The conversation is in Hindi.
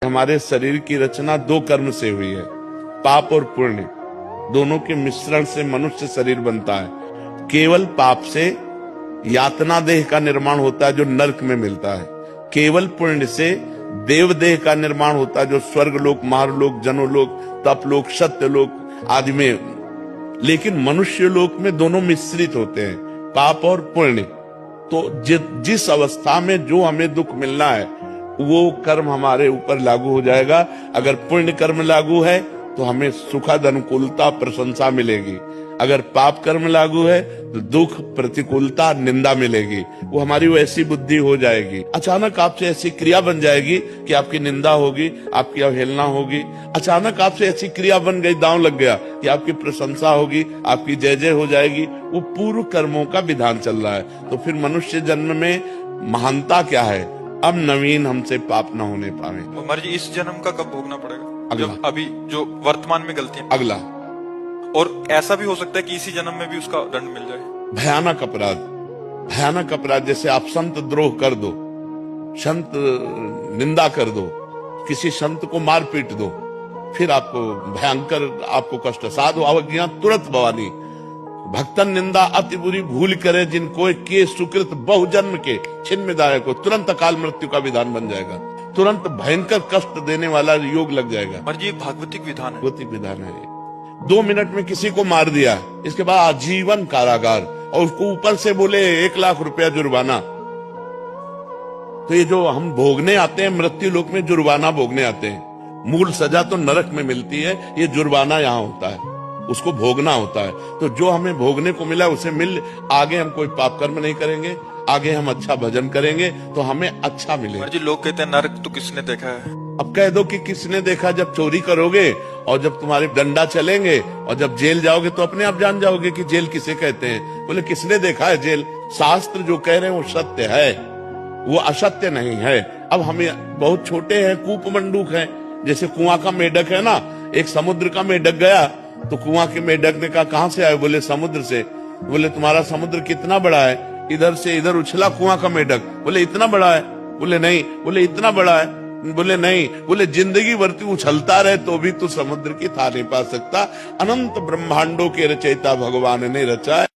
हमारे शरीर की रचना दो कर्म से हुई है, पाप और पुण्य। दोनों के मिश्रण से मनुष्य शरीर बनता है। केवल पाप से यातना देह का निर्माण होता है जो नरक में मिलता है। केवल पुण्य से देव देह का निर्माण होता है जो स्वर्ग लोक, महारलोक, जनोलोक, तपलोक, सत्यलोक आदि में। लेकिन मनुष्य लोक में दोनों मिश्रित होते हैं, पाप और पुण्य। तो जिस अवस्था में जो हमें दुख मिलना है वो कर्म हमारे ऊपर लागू हो जाएगा। अगर पुण्य कर्म लागू है तो हमें सुखद अनुकूलता प्रशंसा मिलेगी। अगर पाप कर्म लागू है तो दुख, प्रतिकूलता, निंदा मिलेगी। वो हमारी वैसी बुद्धि हो जाएगी। अचानक आपसे ऐसी क्रिया बन जाएगी कि आपकी निंदा होगी, आपकी अवहेलना होगी। अचानक आपसे ऐसी क्रिया बन गई, दांव लग गया कि आपकी प्रशंसा होगी, आपकी जय जय हो जाएगी। वो पूर्व कर्मों का विधान चल रहा है। तो फिर मनुष्य जन्म में महानता क्या है? अब नवीन हमसे पाप न होने पावे। उमर जी, इस जन्म का कब भोगना पड़ेगा? अगला। जब अभी जो वर्तमान में गलतियां, अगला। और ऐसा भी हो सकता है कि इसी जन्म में भी उसका दंड मिल जाए। भयानक अपराध, भयानक अपराध। जैसे आप संत द्रोह कर दो, संत निंदा कर दो, किसी संत को मार पीट दो, फिर आपको भयंकर, आपको कष्ट। साधु अवज्ञा तुरंत भवानी, भक्तन निंदा अति बुरी भूल करे, जिनको के सुकृत बहुजन्म के छिन्नदाय को तुरंत अकाल मृत्यु का विधान बन जाएगा। तुरंत भयंकर कष्ट देने वाला योग लग जाएगा। उमर जी, भागवतिक विधान है। भागवतिक विधान है। 2 मिनट में किसी को मार दिया, इसके बाद आजीवन कारागार, और उसको ऊपर से बोले 1 लाख रुपया जुर्माना। तो ये जो हम भोगने आते हैं मृत्यु लोक में, जुर्माना भोगने आते हैं। मूल सजा तो नरक में मिलती है, ये जुर्माना यहाँ होता है, उसको भोगना होता है। तो जो हमें भोगने को मिला उसे मिल, आगे हम कोई पाप कर्म नहीं करेंगे, आगे हम अच्छा भजन करेंगे तो हमें अच्छा मिलेगा। जी, लोग कहते हैं नरक तो किसने देखा है? अब कह दो कि किसने देखा। जब चोरी करोगे और जब तुम्हारे डंडा चलेंगे और जब जेल जाओगे तो अपने आप जान जाओगे कि जेल किसे कहते हैं। बोले किसने देखा है जेल? शास्त्र जो कह रहे हैं वो सत्य है, वो असत्य नहीं है। अब हमें बहुत छोटे हैं, कूप मंडूक हैं। जैसे कुआं का मेढक है ना, एक समुद्र का मेढक गया तो कुआं के मेढक ने कहा कहां से आए? बोले समुद्र से। बोले तुम्हारा समुद्र कितना बड़ा है? इधर से इधर उछला कुआं का मेढक। बोले इतना बड़ा है? बोले नहीं। बोले इतना बड़ा है? बोले नहीं। बोले जिंदगी भर तू उछलता रहे तो भी तू समुद्र की था नहीं पा सकता। अनंत ब्रह्मांडों के रचयिता भगवान ने रचा है।